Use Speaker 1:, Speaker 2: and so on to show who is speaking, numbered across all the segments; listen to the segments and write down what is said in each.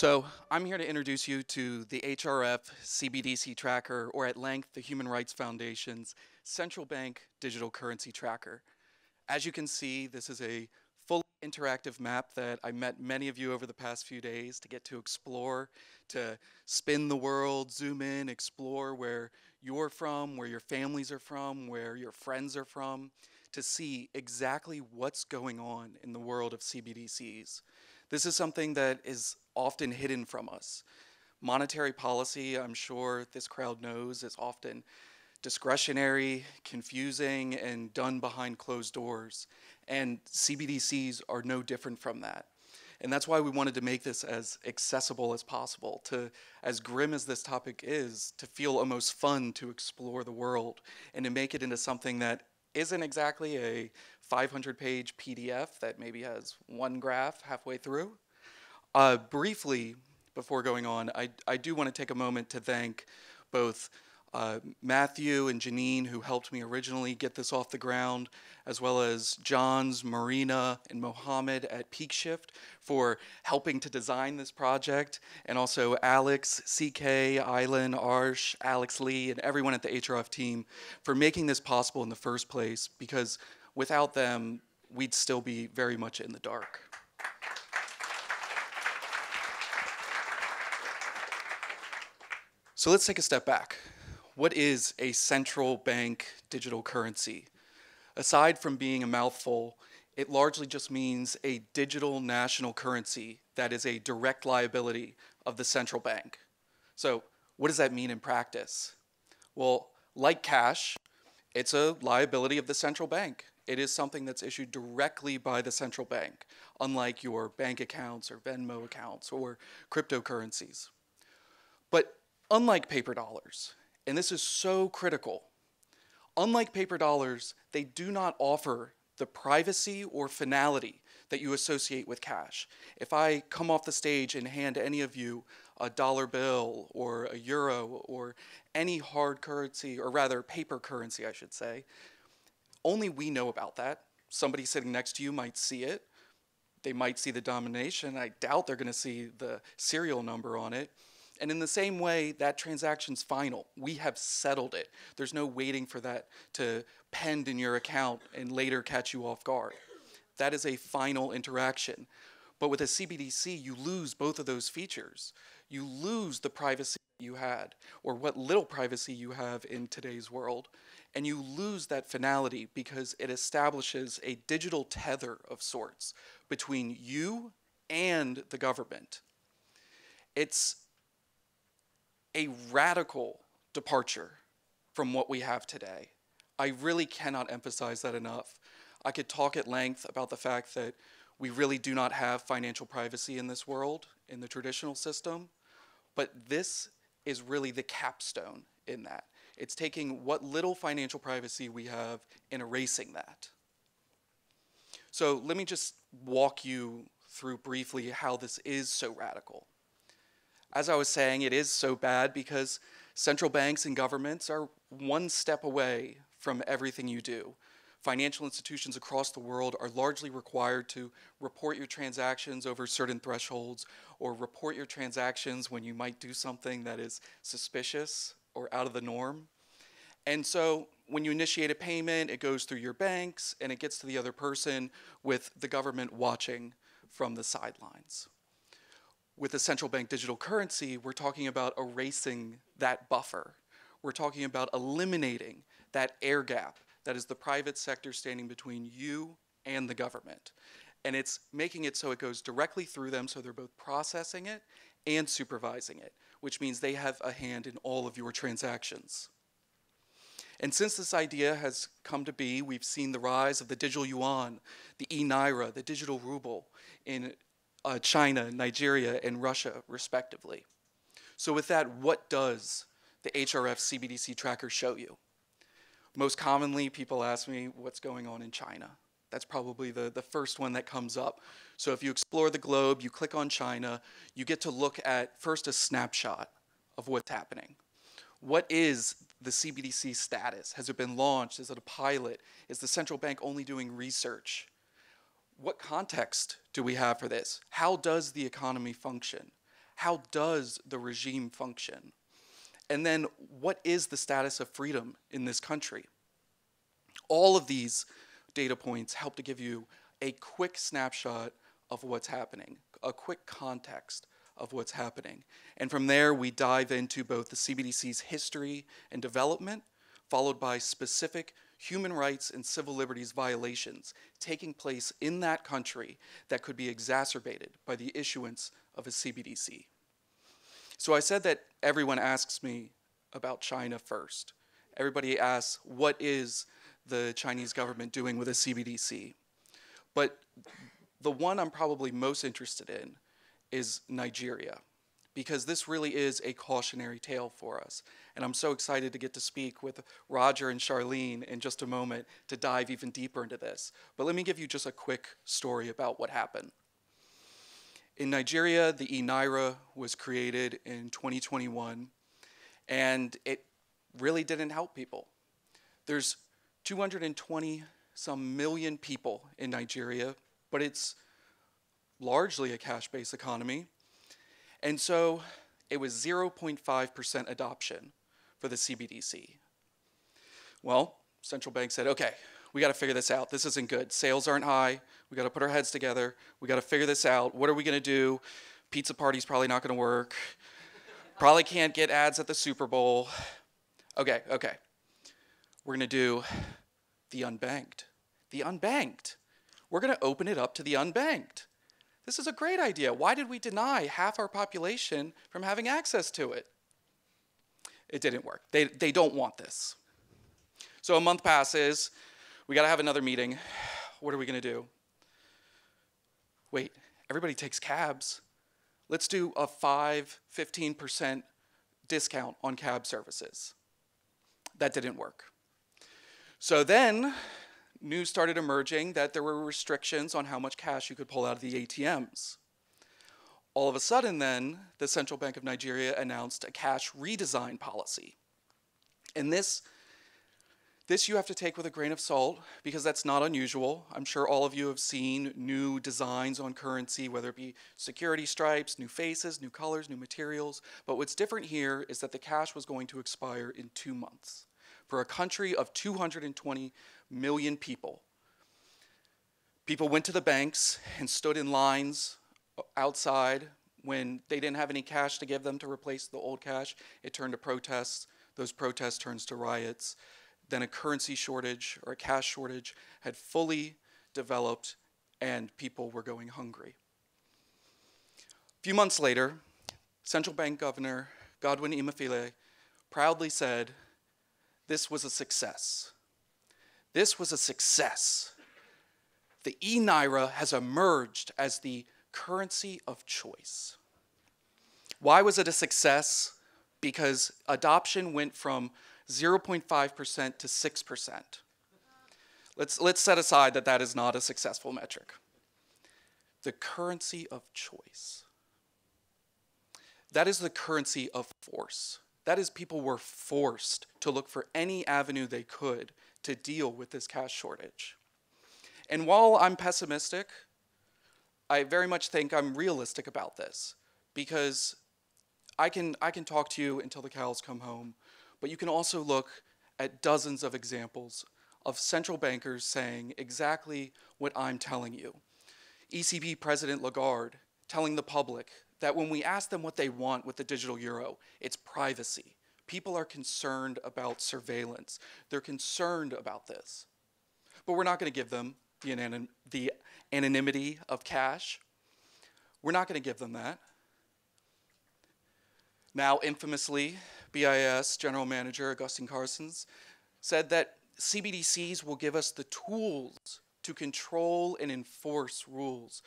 Speaker 1: So I'm here to introduce you to the HRF CBDC Tracker, or at length, the Human Rights Foundation's Central Bank Digital Currency Tracker. As you can see, this is a fully interactive map that I met many of you over the past few days to get to explore, to spin the world, zoom in, explore where you're from, where your families are from, where your friends are from, to see exactly what's going on in the world of CBDCs. This is something that is often hidden from us. Monetary policy, I'm sure this crowd knows, is often discretionary, confusing, and done behind closed doors. And CBDCs are no different from that. And that's why we wanted to make this as accessible as possible, to, as grim as this topic is, to feel almost fun to explore the world and to make it into something that isn't exactly a 500-page PDF that maybe has one graph halfway through. Briefly, before going on, I do want to take a moment to thank both Matthew and Janine, who helped me originally get this off the ground, as well as Johns, Marina, and Mohammed at PeakShift for helping to design this project, and also Alex, CK, Island, Arsh, Alex Lee, and everyone at the HRF team for making this possible in the first place, because without them, we'd still be very much in the dark. So let's take a step back. What is a central bank digital currency? Aside from being a mouthful, it largely just means a digital national currency that is a direct liability of the central bank. So what does that mean in practice? Well, like cash, it's a liability of the central bank. It is something that's issued directly by the central bank, unlike your bank accounts or Venmo accounts or cryptocurrencies. But unlike paper dollars, and this is so critical, unlike paper dollars, they do not offer the privacy or finality that you associate with cash. If I come off the stage and hand any of you a dollar bill or a euro or any hard currency, or rather paper currency, I should say, only we know about that. Somebody sitting next to you might see it. They might see the denomination. I doubt they're going to see the serial number on it. And in the same way, that transaction's final. We have settled it. There's no waiting for that to pend in your account and later catch you off guard. That is a final interaction. But with a CBDC, you lose both of those features. You lose the privacy you had, or what little privacy you have in today's world. And you lose that finality because it establishes a digital tether of sorts between you and the government. It's a radical departure from what we have today. I really cannot emphasize that enough. I could talk at length about the fact that we really do not have financial privacy in this world, in the traditional system, but this is really the capstone in that. It's taking what little financial privacy we have and erasing that. So let me just walk you through briefly how this is so radical. As I was saying, it is so bad because central banks and governments are one step away from everything you do. Financial institutions across the world are largely required to report your transactions over certain thresholds, or report your transactions when you might do something that is suspicious or out of the norm. And so when you initiate a payment, it goes through your banks and it gets to the other person with the government watching from the sidelines. With a central bank digital currency, we're talking about erasing that buffer. We're talking about eliminating that air gap that is the private sector standing between you and the government. And it's making it so it goes directly through them, so they're both processing it and supervising it, which means they have a hand in all of your transactions. And since this idea has come to be, we've seen the rise of the Digital Yuan, the eNaira, the digital ruble in China, Nigeria, and Russia, respectively. So with that, what does the HRF CBDC Tracker show you? Most commonly, people ask me what's going on in China. That's probably the first one that comes up. So if you explore the globe, you click on China, you get to look at first a snapshot of what's happening. What is the CBDC status? Has it been launched? Is it a pilot? Is the central bank only doing research? What context do we have for this? How does the economy function? How does the regime function? And then what is the status of freedom in this country? All of these data points help to give you a quick snapshot of what's happening, a quick context of what's happening. And from there, we dive into both the CBDC's history and development, followed by specific human rights and civil liberties violations taking place in that country that could be exacerbated by the issuance of a CBDC. So I said that everyone asks me about China first. Everybody asks, what is the Chinese government doing with a CBDC? But the one I'm probably most interested in is Nigeria, because this really is a cautionary tale for us. And I'm so excited to get to speak with Roger and Charlene in just a moment to dive even deeper into this. But let me give you just a quick story about what happened. In Nigeria, the eNaira was created in 2021, and it really didn't help people. There's 220 some million people in Nigeria, but it's largely a cash-based economy. And so it was 0.5% adoption for the CBDC. Well, central bank said, okay, we got to figure this out. This isn't good. Sales aren't high. We got to put our heads together. We got to figure this out. What are we going to do? Pizza party's probably not going to work. Probably can't get ads at the Super Bowl. Okay. We're going to do the unbanked. The unbanked. We're going to open it up to the unbanked. This is a great idea. Why did we deny half our population from having access to it? It didn't work. They don't want this. So a month passes. We got to have another meeting. What are we going to do? Wait, everybody takes cabs. Let's do a 15% discount on cab services. That didn't work. So then news started emerging that there were restrictions on how much cash you could pull out of the ATMs. All of a sudden then, the Central Bank of Nigeria announced a cash redesign policy. And this you have to take with a grain of salt, because that's not unusual. I'm sure all of you have seen new designs on currency, whether it be security stripes, new faces, new colors, new materials. But what's different here is that the cash was going to expire in 2 months. For a country of 220 million people, people went to the banks and stood in lines outside when they didn't have any cash to give them to replace the old cash. It turned to protests. Those protests turned to riots. Then a currency shortage or a cash shortage had fully developed, and people were going hungry. A few months later, Central Bank Governor Godwin Emefiele proudly said, "This was a success. This was a success. The eNaira has emerged as the currency of choice." Why was it a success? Because adoption went from 0.5% to 6%. Let's set aside that is not a successful metric. The currency of choice. That is the currency of force. That is, people were forced to look for any avenue they could to deal with this cash shortage. And while I'm pessimistic, I very much think I'm realistic about this, because I can talk to you until the cows come home, but you can also look at dozens of examples of central bankers saying exactly what I'm telling you. ECB President Lagarde telling the public that when we ask them what they want with the digital euro, it's privacy. People are concerned about surveillance. They're concerned about this. But we're not going to give them the anonymity of cash. We're not going to give them that. Now, infamously, BIS General Manager Augustin Carstens said that CBDCs will give us the tools to control and enforce rules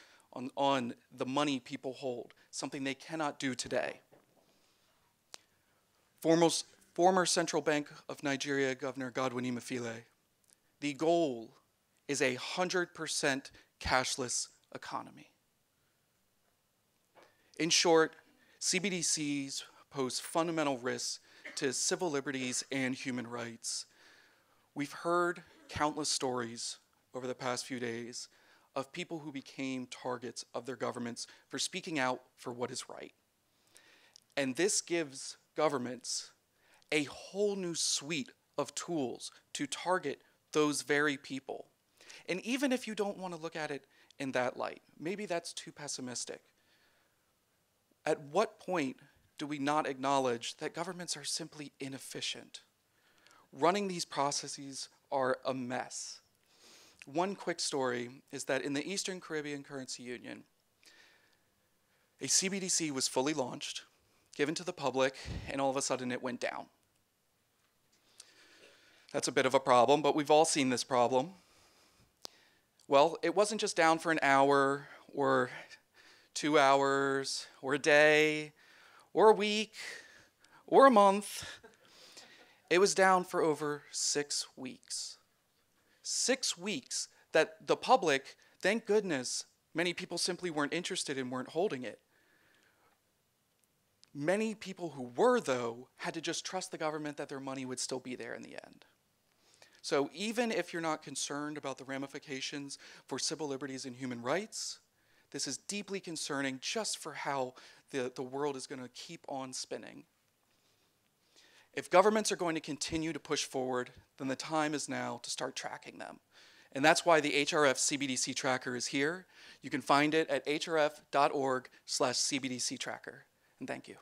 Speaker 1: on the money people hold, something they cannot do today. Former Central Bank of Nigeria Governor Godwin Emefiele, the goal is a 100% cashless economy. In short, CBDCs pose fundamental risks to civil liberties and human rights. We've heard countless stories over the past few days of people who became targets of their governments for speaking out for what is right. And this gives governments a whole new suite of tools to target those very people. And even if you don't want to look at it in that light, maybe that's too pessimistic, at what point do we not acknowledge that governments are simply inefficient? Running these processes are a mess. One quick story is that in the Eastern Caribbean Currency Union, a CBDC was fully launched, given to the public, and all of a sudden it went down. That's a bit of a problem, but we've all seen this problem. Well, it wasn't just down for an hour or 2 hours or a day or a week or a month. It was down for over 6 weeks. 6 weeks that the public, thank goodness, many people simply weren't interested and weren't holding it. Many people who were, though, had to just trust the government that their money would still be there in the end. So even if you're not concerned about the ramifications for civil liberties and human rights, this is deeply concerning just for how the world is going to keep on spinning. If governments are going to continue to push forward, then the time is now to start tracking them. And that's why the HRF CBDC Tracker is here. You can find it at hrf.org/CBDC Tracker. And thank you.